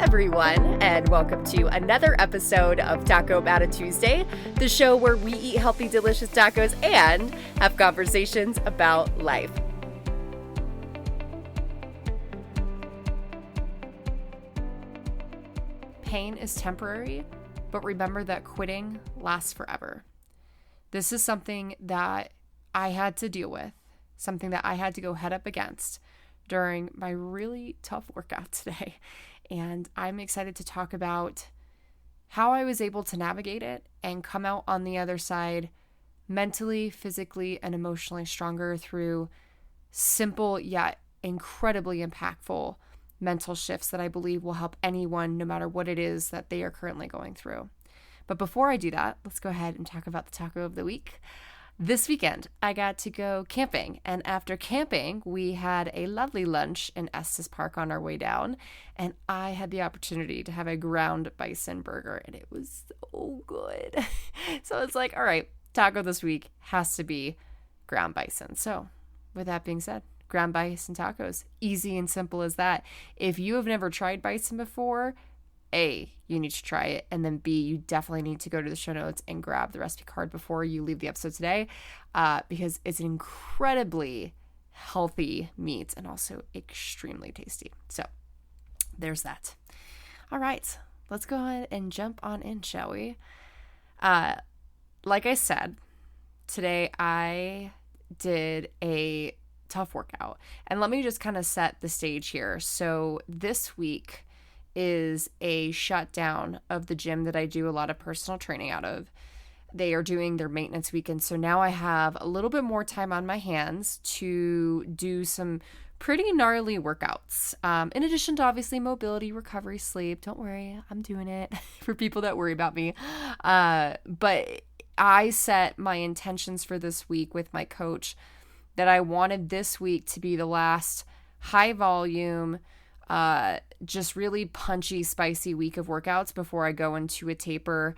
everyone, and welcome to another episode of Taco Matta Tuesday, the show where we eat healthy, delicious tacos and have conversations about life. Pain is temporary, but remember that quitting lasts forever. This is something that I had to deal with, something that I had to go head up against during my really tough workout today. And I'm excited to talk about how I was able to navigate it and come out on the other side mentally, physically, and emotionally stronger through simple yet incredibly impactful mental shifts that I believe will help anyone, no matter what it is that they are currently going through. But before I do that, let's go ahead and talk about the taco of the week. This weekend, I got to go camping, and after camping, we had a lovely lunch in Estes Park on our way down, and I had the opportunity to have a ground bison burger, and it was so good. So it's like, all right, taco this week has to be ground bison. So with that being said, ground bison tacos, easy and simple as that. If you have never tried bison before, A, you need to try it, and then B, you definitely need to go to the show notes and grab the recipe card before you leave the episode today, because it's an incredibly healthy meat and also extremely tasty. So there's that. All right, let's go ahead and jump on in, shall we? Like I said, today I did a tough workout, and let me just kind of set the stage here. So this week is a shutdown of the gym that I do a lot of personal training out of. They are doing their maintenance weekend. So now I have a little bit more time on my hands to do some pretty gnarly workouts. In addition to obviously mobility, recovery, sleep. Don't worry, I'm doing it for people that worry about me. But I set my intentions for this week with my coach that I wanted this week to be the last high volume, just really punchy, spicy week of workouts before I go into a taper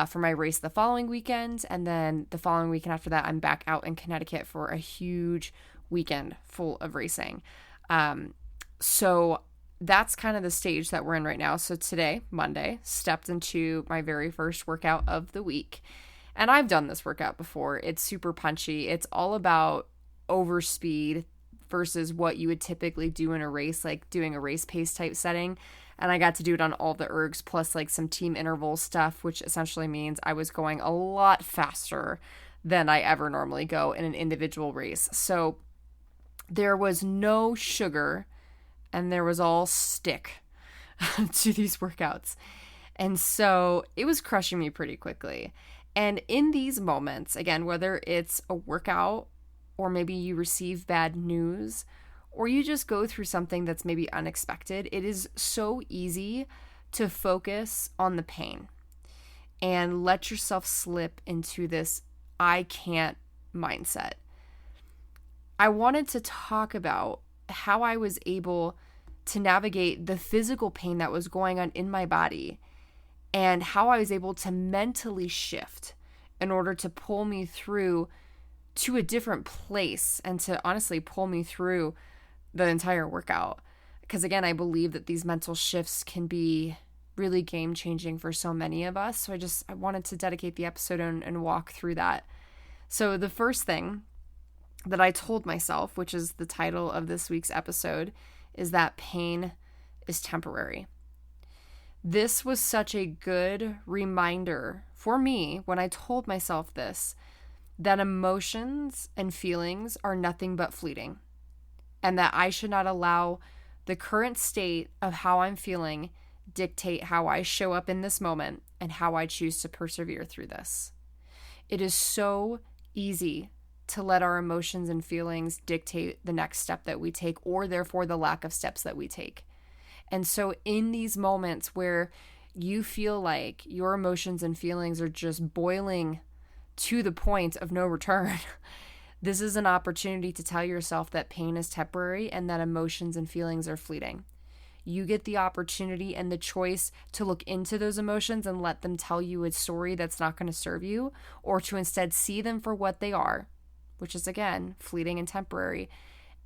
for my race the following weekend. And then the following weekend after that, I'm back out in Connecticut for a huge weekend full of racing. So that's kind of the stage that we're in right now. So today, Monday, stepped into my very first workout of the week. And I've done this workout before. It's super punchy. It's all about overspeed versus what you would typically do in a race, like doing a race pace type setting. And I got to do it on all the ergs plus like some team interval stuff, which essentially means I was going a lot faster than I ever normally go in an individual race. So there was no sugar and there was all stick to these workouts. And so it was crushing me pretty quickly. And in these moments, again, whether it's a workout or maybe you receive bad news, or you just go through something that's maybe unexpected, it is so easy to focus on the pain and let yourself slip into this I can't mindset. I wanted to talk about how I was able to navigate the physical pain that was going on in my body and how I was able to mentally shift in order to pull me through to a different place and to honestly pull me through the entire workout. Because again, I believe that these mental shifts can be really game changing for so many of us. So I wanted to dedicate the episode and walk through that. So the first thing that I told myself, which is the title of this week's episode, is that pain is temporary. This was such a good reminder for me when I told myself this, that emotions and feelings are nothing but fleeting, and that I should not allow the current state of how I'm feeling dictate how I show up in this moment and how I choose to persevere through this. It is so easy to let our emotions and feelings dictate the next step that we take, or therefore the lack of steps that we take. And so in these moments where you feel like your emotions and feelings are just boiling to the point of no return, this is an opportunity to tell yourself that pain is temporary and that emotions and feelings are fleeting. You get the opportunity and the choice to look into those emotions and let them tell you a story that's not going to serve you, or to instead see them for what they are, which is again, fleeting and temporary,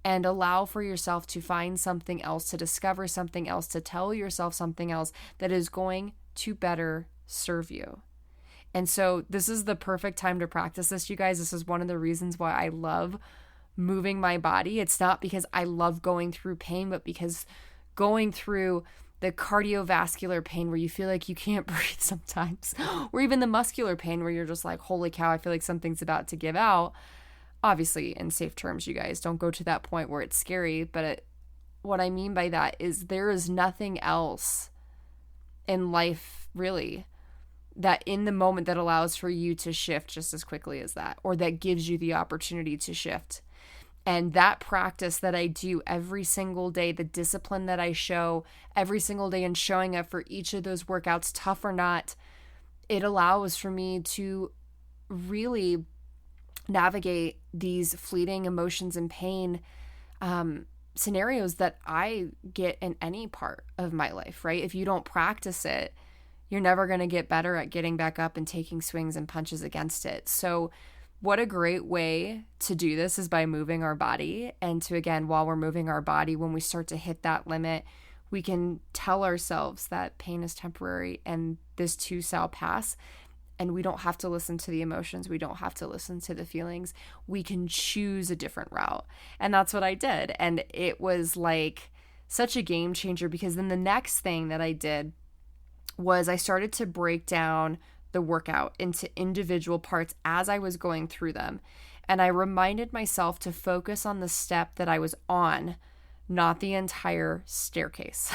and allow for yourself to find something else, to discover something else, to tell yourself something else that is going to better serve you. And so this is the perfect time to practice this, you guys. This is one of the reasons why I love moving my body. It's not because I love going through pain, but because going through the cardiovascular pain where you feel like you can't breathe sometimes, or even the muscular pain where you're just like, holy cow, I feel like something's about to give out. Obviously, in safe terms, you guys, don't go to that point where it's scary. But what I mean by that is there is nothing else in life, really, that in the moment that allows for you to shift just as quickly as that, or that gives you the opportunity to shift. And that practice that I do every single day, the discipline that I show every single day and showing up for each of those workouts, tough or not, it allows for me to really navigate these fleeting emotions and pain scenarios that I get in any part of my life, right? If you don't practice it, you're never going to get better at getting back up and taking swings and punches against it. So what a great way to do this is by moving our body. And to, again, while we're moving our body, when we start to hit that limit, we can tell ourselves that pain is temporary and this too shall pass. And we don't have to listen to the emotions. We don't have to listen to the feelings. We can choose a different route. And that's what I did. And it was like such a game changer, because then the next thing that I did was I started to break down the workout into individual parts as I was going through them. And I reminded myself to focus on the step that I was on, not the entire staircase.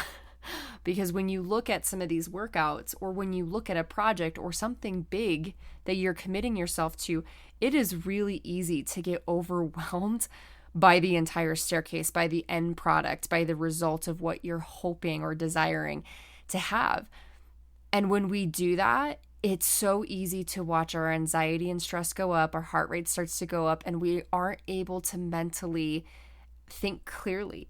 Because when you look at some of these workouts, or when you look at a project or something big that you're committing yourself to, it is really easy to get overwhelmed by the entire staircase, by the end product, by the result of what you're hoping or desiring to have. And when we do that, it's so easy to watch our anxiety and stress go up, our heart rate starts to go up, and we aren't able to mentally think clearly.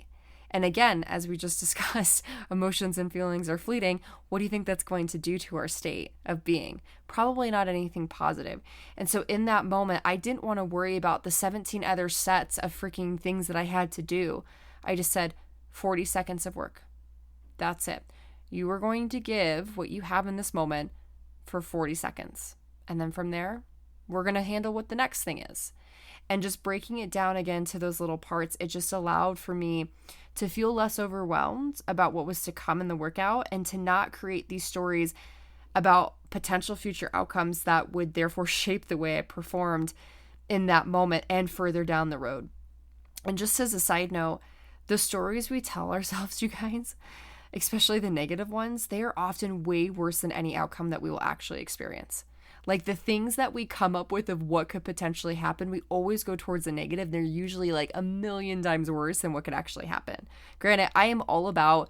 And again, as we just discussed, emotions and feelings are fleeting. What do you think that's going to do to our state of being? Probably not anything positive. And so in that moment, I didn't want to worry about the 17 other sets of freaking things that I had to do. I just said 40 seconds of work. That's it. You are going to give what you have in this moment for 40 seconds. And then from there, we're going to handle what the next thing is. And just breaking it down again to those little parts, it just allowed for me to feel less overwhelmed about what was to come in the workout, and to not create these stories about potential future outcomes that would therefore shape the way I performed in that moment and further down the road. And just as a side note, the stories we tell ourselves, you guys, especially the negative ones, they are often way worse than any outcome that we will actually experience. Like the things that we come up with of what could potentially happen, we always go towards the negative. They're usually like a million times worse than what could actually happen. Granted, I am all about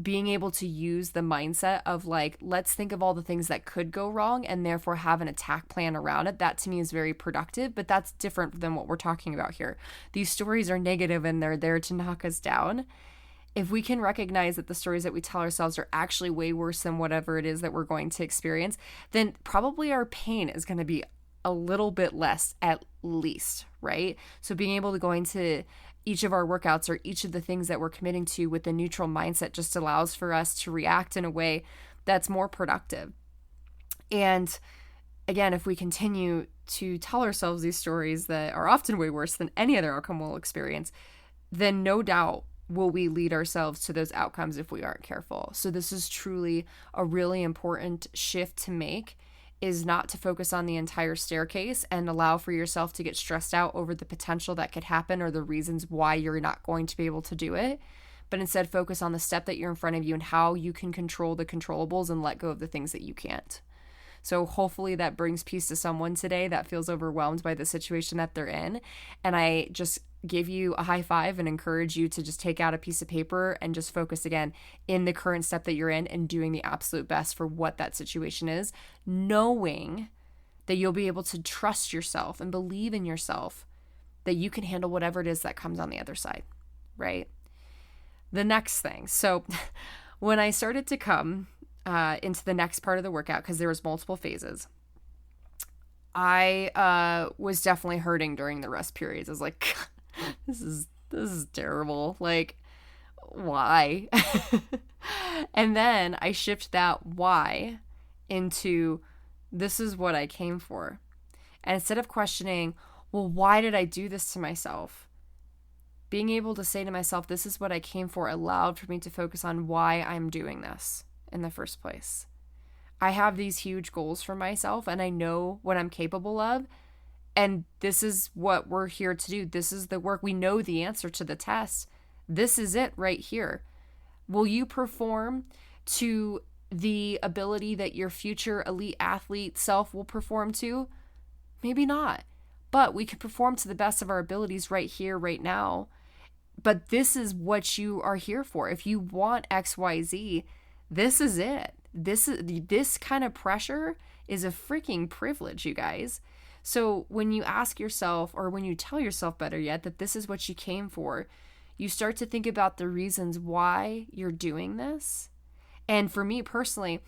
being able to use the mindset of like, let's think of all the things that could go wrong and therefore have an attack plan around it. That to me is very productive, but that's different than what we're talking about here. These stories are negative and they're there to knock us down. If we can recognize that the stories that we tell ourselves are actually way worse than whatever it is that we're going to experience, then probably our pain is going to be a little bit less at least, right? So being able to go into each of our workouts or each of the things that we're committing to with a neutral mindset just allows for us to react in a way that's more productive. And again, if we continue to tell ourselves these stories that are often way worse than any other outcome we'll experience, then no doubt will we lead ourselves to those outcomes if we aren't careful. So this is truly a really important shift to make, is not to focus on the entire staircase and allow for yourself to get stressed out over the potential that could happen or the reasons why you're not going to be able to do it, but instead focus on the step that you're in front of you and how you can control the controllables and let go of the things that you can't. So hopefully that brings peace to someone today that feels overwhelmed by the situation that they're in. And I just give you a high five and encourage you to just take out a piece of paper and just focus again in the current step that you're in and doing the absolute best for what that situation is, knowing that you'll be able to trust yourself and believe in yourself that you can handle whatever it is that comes on the other side, right? The next thing. So when I started to come into the next part of the workout, because there was multiple phases, I was definitely hurting during the rest periods. I was like, this is this is terrible. Like, why? And then I shift that why into this is what I came for. And instead of questioning, well, why did I do this to myself? Being able to say to myself, this is what I came for, allowed for me to focus on why I'm doing this in the first place. I have these huge goals for myself and I know what I'm capable of. And this is what we're here to do. This is the work. We know the answer to the test. This is it right here. Will you perform to the ability that your future elite athlete self will perform to? Maybe not. But we can perform to the best of our abilities right here, right now. But this is what you are here for. If you want XYZ, this is it. This kind of pressure is a freaking privilege, you guys. So when you ask yourself, or when you tell yourself better yet, that this is what you came for, you start to think about the reasons why you're doing this. And for me personally,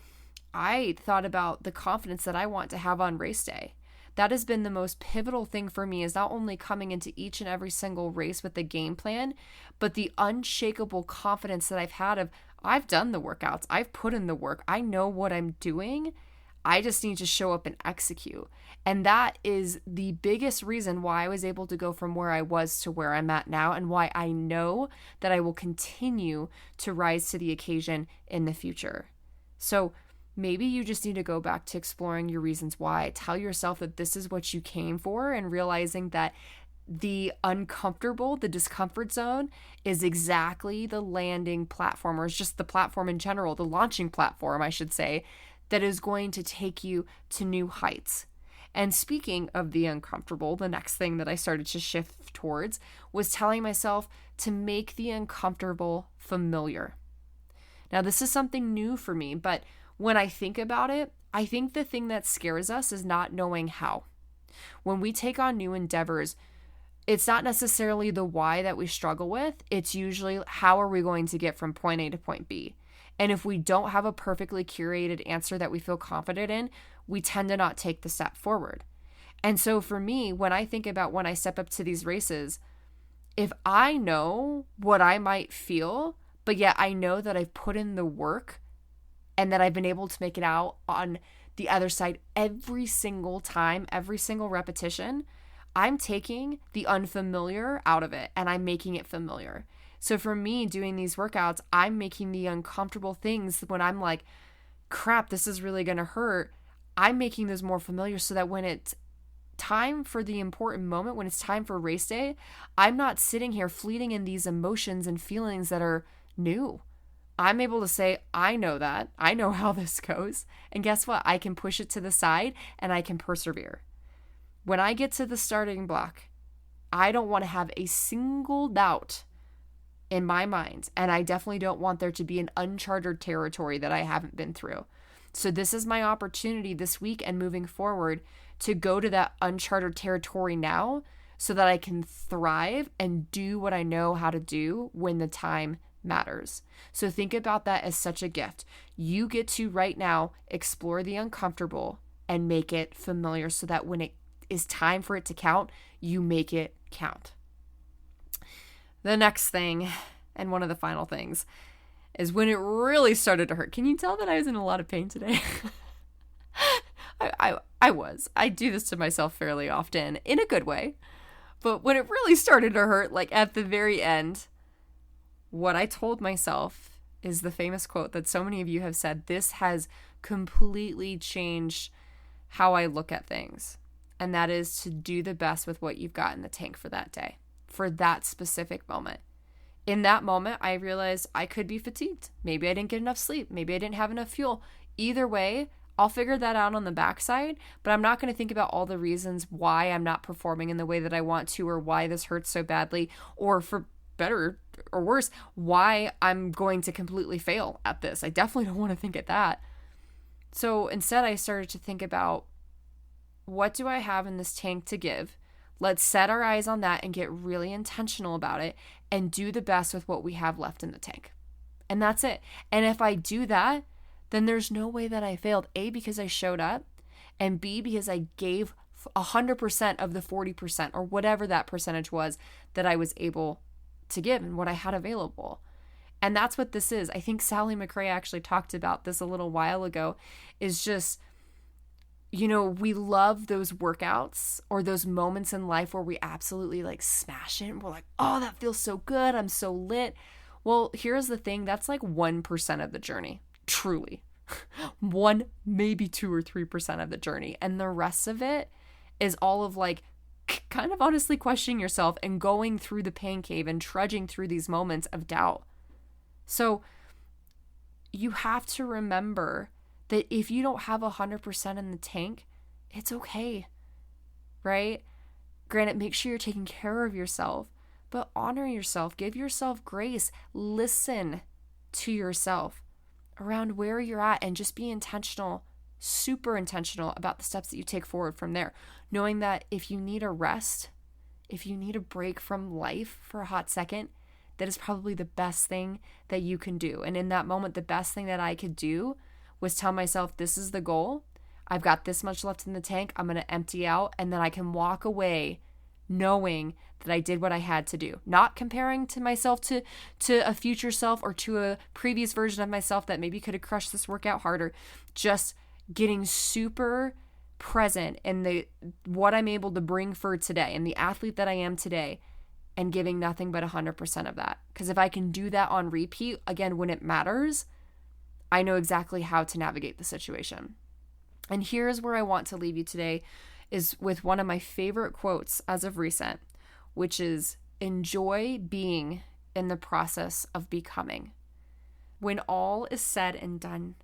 I thought about the confidence that I want to have on race day. That has been the most pivotal thing for me, is not only coming into each and every single race with the game plan, but the unshakable confidence that I've had of, I've done the workouts, I've put in the work, I know what I'm doing. I just need to show up and execute. And that is the biggest reason why I was able to go from where I was to where I'm at now, and why I know that I will continue to rise to the occasion in the future. So maybe you just need to go back to exploring your reasons why. Tell yourself that this is what you came for, and realizing that the uncomfortable, the discomfort zone is exactly the landing platform, or it's just the platform in general, the launching platform, I should say, that is going to take you to new heights. And speaking of the uncomfortable, the next thing that I started to shift towards was telling myself to make the uncomfortable familiar. Now, this is something new for me, but when I think about it, I think the thing that scares us is not knowing how. When we take on new endeavors, it's not necessarily the why that we struggle with. It's usually how are we going to get from point A to point B. And if we don't have a perfectly curated answer that we feel confident in, we tend to not take the step forward. And so for me, when I think about when I step up to these races, if I know what I might feel, but yet I know that I've put in the work and that I've been able to make it out on the other side every single time, every single repetition, I'm taking the unfamiliar out of it and I'm making it familiar. So for me, doing these workouts, I'm making the uncomfortable things when I'm like, crap, this is really going to hurt. I'm making those more familiar so that when it's time for the important moment, when it's time for race day, I'm not sitting here fleeting in these emotions and feelings that are new. I'm able to say, I know that. I know how this goes. And guess what? I can push it to the side and I can persevere. When I get to the starting block, I don't want to have a single doubt in my mind. And I definitely don't want there to be an uncharted territory that I haven't been through. So this is my opportunity this week and moving forward to go to that uncharted territory now so that I can thrive and do what I know how to do when the time matters. So think about that as such a gift. You get to right now explore the uncomfortable and make it familiar so that when it is time for it to count, you make it count. The next thing, and one of the final things, is when it really started to hurt. Can you tell that I was in a lot of pain today? I was. I do this to myself fairly often in a good way. But when it really started to hurt, like at the very end, what I told myself is the famous quote that so many of you have said, this has completely changed how I look at things. And that is to do the best with what you've got in the tank for that day, for that specific moment. In that moment, I realized I could be fatigued. Maybe I didn't get enough sleep. Maybe I didn't have enough fuel. Either way, I'll figure that out on the backside, but I'm not going to think about all the reasons why I'm not performing in the way that I want to, or why this hurts so badly, or for better or worse, why I'm going to completely fail at this. I definitely don't want to think at that. So instead, I started to think about, what do I have in this tank to give? Let's set our eyes on that and get really intentional about it and do the best with what we have left in the tank. And that's it. And if I do that, then there's no way that I failed. A, because I showed up, and B, because I gave 100% of the 40% or whatever that percentage was that I was able to give and what I had available. And that's what this is. I think Sally McRae actually talked about this a little while ago, is just, we love those workouts or those moments in life where we absolutely like smash it. And we're like, oh, that feels so good. I'm so lit. Well, here's the thing. That's like 1% of the journey, truly. 1, maybe 2 or 3% of the journey. And the rest of it is all of like kind of honestly questioning yourself and going through the pain cave and trudging through these moments of doubt. So you have to remember that if you don't have 100% in the tank, it's okay, right? Granted, make sure you're taking care of yourself, but honor yourself, give yourself grace, listen to yourself around where you're at, and just be intentional, super intentional about the steps that you take forward from there. Knowing that if you need a rest, if you need a break from life for a hot second, that is probably the best thing that you can do. And in that moment, the best thing that I could do was tell myself, this is the goal. I've got this much left in the tank. I'm going to empty out, and then I can walk away knowing that I did what I had to do. Not comparing to myself to a future self or to a previous version of myself that maybe could have crushed this workout harder. Just getting super present in what I'm able to bring for today and the athlete that I am today, and giving nothing but 100% of that. Because if I can do that on repeat, again, when it matters, I know exactly how to navigate the situation. And here's where I want to leave you today, is with one of my favorite quotes as of recent, which is, enjoy being in the process of becoming. When all is said and done,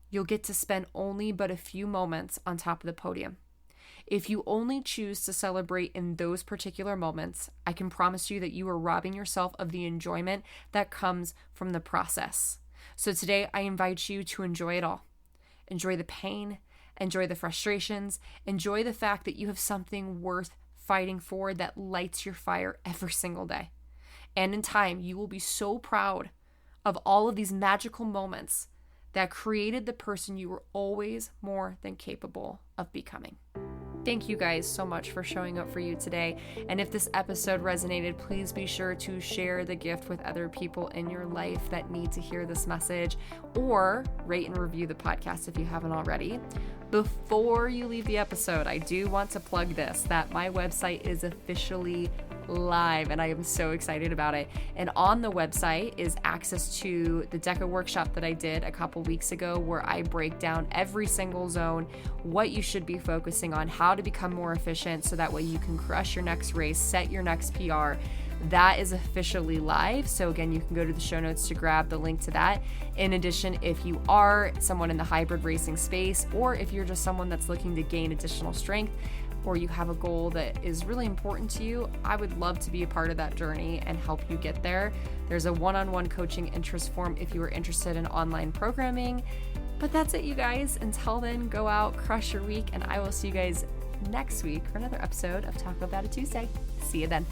you'll get to spend only but a few moments on top of the podium. If you only choose to celebrate in those particular moments, I can promise you that you are robbing yourself of the enjoyment that comes from the process. So today I invite you to enjoy it all. Enjoy the pain, enjoy the frustrations, enjoy the fact that you have something worth fighting for that lights your fire every single day. And in time, you will be so proud of all of these magical moments that created the person you were always more than capable of becoming. Thank you guys so much for showing up for you today. And if this episode resonated, please be sure to share the gift with other people in your life that need to hear this message, or rate and review the podcast if you haven't already. Before you leave the episode, I do want to plug this, that my website is officially live and I am so excited about it. And on the website is access to the DECA workshop that I did a couple weeks ago, where I break down every single zone, what you should be focusing on, how to become more efficient so that way you can crush your next race, set your next PR. That is officially live. So again, you can go to the show notes to grab the link to that. In addition, if you are someone in the hybrid racing space, or if you're just someone that's looking to gain additional strength, or you have a goal that is really important to you, I would love to be a part of that journey and help you get there. There's a one-on-one coaching interest form if you are interested in online programming. But that's it, you guys. Until then, go out, crush your week, and I will see you guys next week for another episode of Talk About It Tuesday. See you then.